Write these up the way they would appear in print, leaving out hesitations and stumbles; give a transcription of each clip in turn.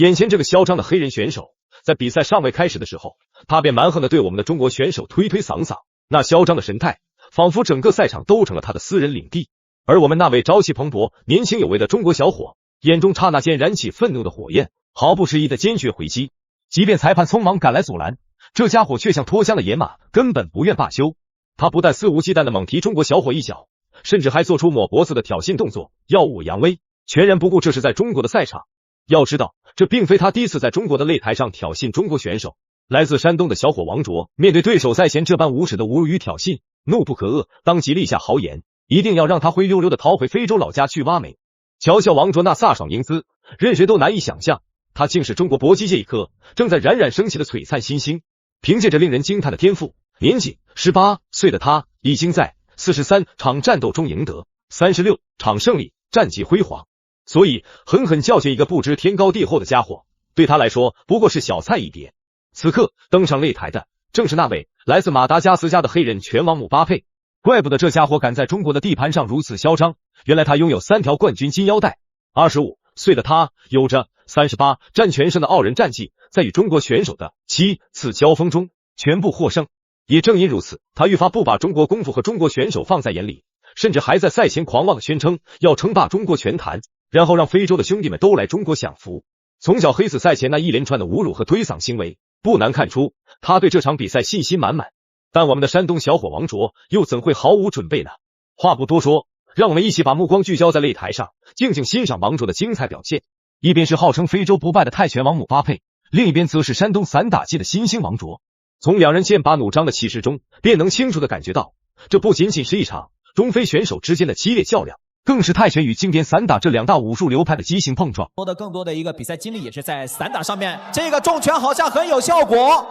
眼前这个嚣张的黑人选手，在比赛尚未开始的时候，他便蛮横的对我们的中国选手推推搡搡，那嚣张的神态，仿佛整个赛场都成了他的私人领地。而我们那位朝气蓬勃、年轻有为的中国小伙，眼中刹那间燃起愤怒的火焰，毫不迟疑的坚决回击。即便裁判匆忙赶来阻拦，这家伙却像脱缰的野马，根本不愿罢休。他不但肆无忌惮的猛踢中国小伙一脚，甚至还做出抹脖子的挑衅动作，耀武扬威，全然不顾这是在中国的赛场。要知道，这并非他第一次在中国的擂台上挑衅中国选手。来自山东的小伙王卓，面对对手赛前这般无耻的侮辱与挑衅，怒不可遏，当即立下豪言，一定要让他灰溜溜的逃回非洲老家去挖煤。瞧瞧王卓那飒爽英姿，任谁都难以想象，他竟是中国搏击界一颗正在冉冉升起的璀璨新星。凭借着令人惊叹的天赋，年仅18岁的他已经在43场战斗中赢得36场胜利，战绩辉煌。所以狠狠教训一个不知天高地厚的家伙，对他来说不过是小菜一碟。此刻登上擂台的正是那位来自马达加斯加的黑人拳王姆巴佩。怪不得这家伙敢在中国的地盘上如此嚣张，原来他拥有3条冠军金腰带。25岁的他有着38战全胜的傲人战绩，在与中国选手的7次交锋中全部获胜。也正因如此，他愈发不把中国功夫和中国选手放在眼里，甚至还在赛前狂妄的宣称要称霸中国拳坛，然后让非洲的兄弟们都来中国享福。从小黑死赛前那一连串的侮辱和推搡行为，不难看出他对这场比赛信心满满。但我们的山东小伙王卓又怎会毫无准备呢？话不多说，让我们一起把目光聚焦在擂台上，静静欣赏王卓的精彩表现。一边是号称非洲不败的泰拳王姆巴佩，另一边则是山东散打界的新星王卓。从两人剑拔弩张的气势中，便能清楚地感觉到，这不仅仅是一场中非选手之间的激烈较量，更是泰拳与经典散打这两大武术流派的激情碰撞。更多的一个比赛经历也是在散打上面，这个重拳好像很有效果。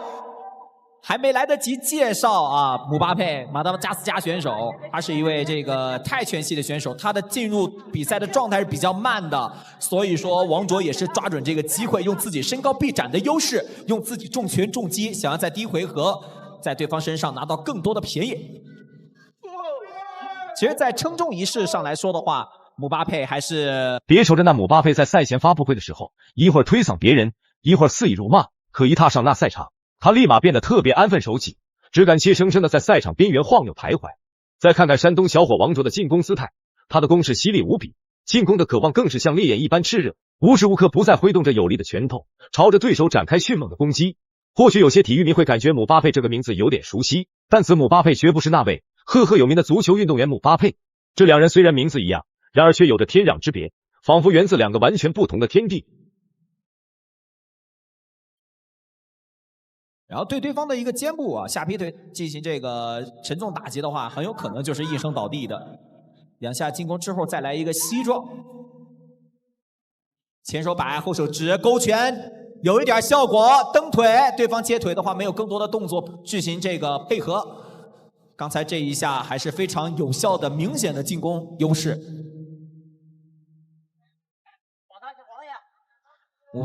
还没来得及介绍啊，姆巴佩马达加斯加选手，他是一位这个泰拳系的选手，他的进入比赛的状态是比较慢的，所以说王卓也是抓准这个机会，用自己身高臂展的优势，用自己重拳重击，想要在第一回合在对方身上拿到更多的便宜。其实在称重仪式上来说的话，姆巴佩还是别瞅着那姆巴佩在赛前发布会的时候，一会儿推搡别人，一会儿肆意辱骂，可一踏上那赛场，他立马变得特别安分守己，只敢怯生生的在赛场边缘晃悠徘徊。再看看山东小伙王卓的进攻姿态，他的攻势犀利无比，进攻的渴望更是像烈焰一般炽热，无时无刻不在挥动着有力的拳头，朝着对手展开迅猛的攻击。或许有些体育迷会感觉姆巴佩这个名字有点熟悉，但此姆巴佩绝不是那位赫赫有名的足球运动员姆巴佩。这两人虽然名字一样，然而却有着天壤之别，仿佛源自两个完全不同的天地。然后对对方的一个肩部啊、下劈腿进行这个沉重打击的话，很有可能就是应声倒地的。两下进攻之后再来一个膝撞，前手摆后手直勾拳，有一点效果。蹬腿，对方接腿的话没有更多的动作进行这个配合。刚才这一下还是非常有效的、明显的进攻优势。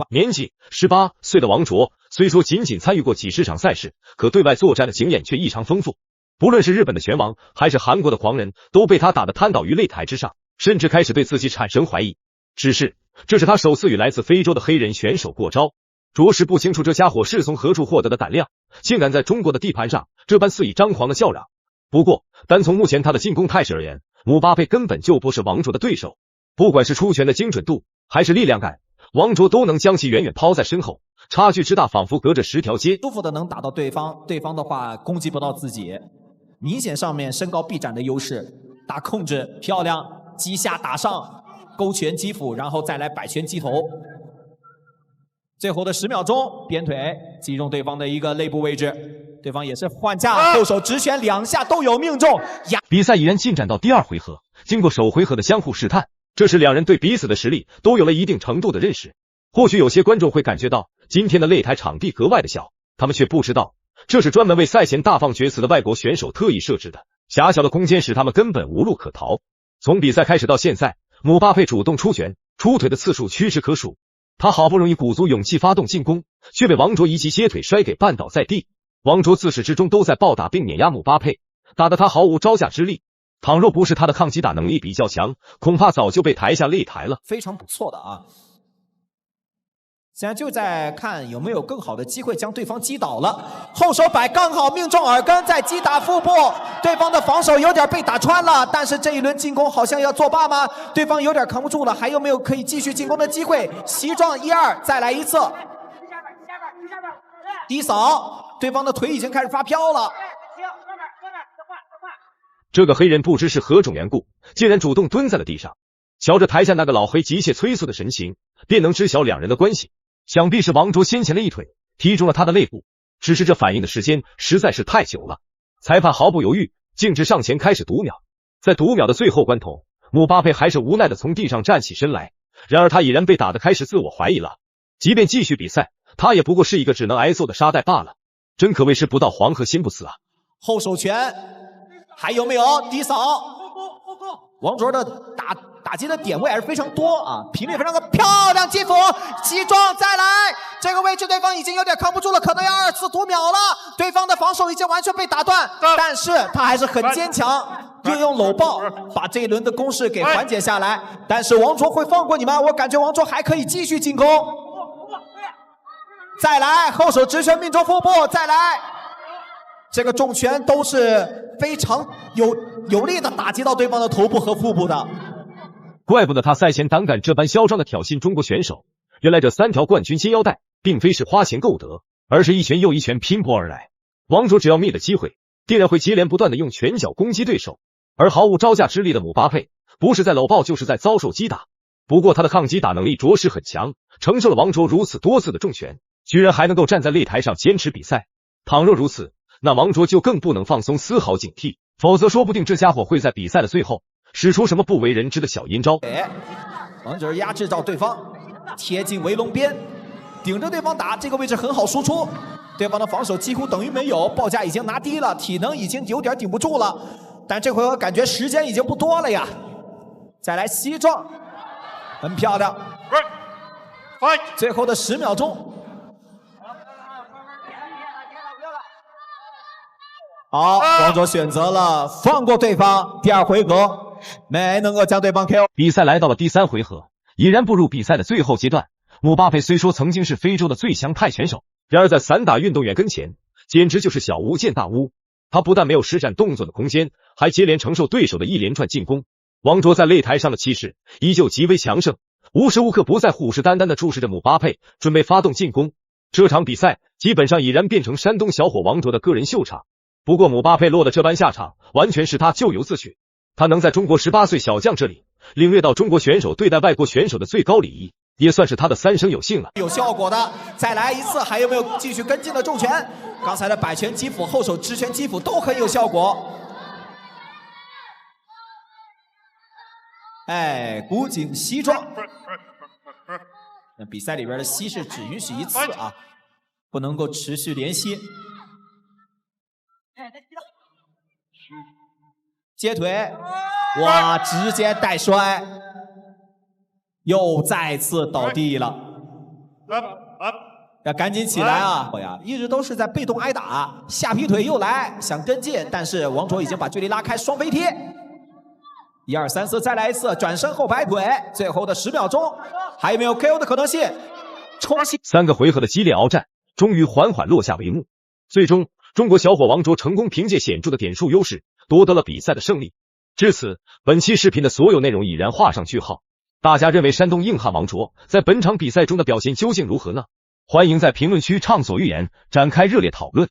年仅18岁的王卓，虽说仅仅参与过几十场赛事，可对外作战的经验却异常丰富。不论是日本的拳王，还是韩国的狂人，都被他打得瘫倒于擂台之上，甚至开始对自己产生怀疑。只是，这是他首次与来自非洲的黑人选手过招，着实不清楚这家伙是从何处获得的胆量，竟敢在中国的地盘上这般肆意张狂的叫嚷。不过，单从目前他的进攻态势而言，姆巴佩根本就不是王卓的对手。不管是出拳的精准度，还是力量感，王卓都能将其远远抛在身后，差距之大，仿佛隔着10条街。舒服的能打到对方，对方的话攻击不到自己，明显上面身高臂展的优势，打控制漂亮，击下打上，勾拳击腹，然后再来摆拳击头。最后的10秒钟，鞭腿击中对方的一个肋部位置，对方也是换架，后手直拳2下都有命中。比赛已然进展到第2回合，经过首回合的相互试探，这时两人对彼此的实力都有了一定程度的认识。或许有些观众会感觉到今天的擂台场地格外的小，他们却不知道，这是专门为赛前大放厥词的外国选手特意设置的。狭小的空间使他们根本无路可逃。从比赛开始到现在，姆巴佩主动出拳、出腿的次数屈指可数。他好不容易鼓足勇气发动进攻，却被王卓一记歇腿摔给绊倒在地。王卓自始至终都在暴打并碾压姆巴佩，打得他毫无招架之力。倘若不是他的抗击打能力比较强，恐怕早就被抬下擂台了。非常不错的啊。现在就在看有没有更好的机会将对方击倒了。后手摆刚好命中耳根，再击打腹部，对方的防守有点被打穿了，但是这一轮进攻好像要作罢吗？对方有点扛不住了，还有没有可以继续进攻的机会？膝撞1-2，再来一次。低扫，对方的腿已经开始发飘了。这个黑人不知是何种缘故，竟然主动蹲在了地上，瞧着台下那个老黑急切催促的神情，便能知晓两人的关系。想必是王卓先前的一腿踢中了他的肋部，只是这反应的时间实在是太久了。裁判毫不犹豫，径直上前开始读秒。在读秒的最后关头，姆巴佩还是无奈的从地上站起身来，然而他已然被打得开始自我怀疑了。即便继续比赛，他也不过是一个只能挨揍的沙袋罢了，真可谓是不到黄河心不死啊。后手拳还有没有低扫？王卓的打击的点位还是非常多啊，频率非常高，漂亮击斧，击撞再来，这个位置对方已经有点扛不住了，可能要2次读秒了。对方的防守已经完全被打断，但是他还是很坚强，运用搂抱把这一轮的攻势给缓解下来。但是王卓会放过你吗？我感觉王卓还可以继续进攻。再来，后手直拳命中腹部，再来。这个重拳都是非常有力的打击到对方的头部和腹部的。怪不得他赛前胆敢这般嚣张的挑衅中国选手，原来这3条冠军金腰带并非是花钱购得，而是一拳又一拳拼搏而来。王卓只要觅了机会，定然会接连不断的用拳脚攻击对手，而毫无招架之力的姆巴佩不是在搂抱就是在遭受击打。不过他的抗击打能力着实很强，承受了王卓如此多次的重拳，居然还能够站在擂台上坚持比赛。倘若如此，那王卓就更不能放松丝毫警惕，否则说不定这家伙会在比赛的最后使出什么不为人知的小阴招。王卓压制到对方，贴近围笼边，顶着对方打，这个位置很好输出。对方的防守几乎等于没有，报价已经拿低了，体能已经有点顶不住了。但这回合感觉时间已经不多了呀。再来膝撞，很漂亮。最后的10秒钟。好，王卓选择了放过对方，第2回合没能够将对方 KO。比赛来到了第3回合，已然步入比赛的最后阶段。姆巴佩虽说曾经是非洲的最强泰拳手，然而在散打运动员跟前，简直就是小巫见大巫。他不但没有施展动作的空间，还接连承受对手的一连串进攻。王卓在擂台上的气势依旧极为强盛，无时无刻不在虎视眈眈地注视着姆巴佩，准备发动进攻。这场比赛基本上已然变成山东小伙王卓的个人秀场。不过姆巴佩落得这般下场，完全是他咎由自取。他能在中国18岁小将这里领略到中国选手对待外国选手的最高礼仪，也算是他的3生有幸了。有效果的，再来一次，还有没有继续跟进的重拳？刚才的摆拳击斧、后手直拳击斧都很有效果。古井膝撞。那比赛里边的膝是只允许1次啊，不能够持续连吸。接腿，哇，直接带摔，又再次倒地了。要赶紧起来啊！一直都是在被动挨打，下劈腿又来，想跟进，但是王卓已经把距离拉开，双飞踢。1、2、3、4，再来一次，转身后摆腿，最后的10秒钟，还有没有 KO 的可能性？冲击！3个回合的激烈鏖战，终于缓缓落下帷幕。最终，中国小伙王卓成功凭借显著的点数优势夺得了比赛的胜利。至此，本期视频的所有内容已然画上句号。大家认为山东硬汉王卓在本场比赛中的表现究竟如何呢？欢迎在评论区畅所欲言，展开热烈讨论。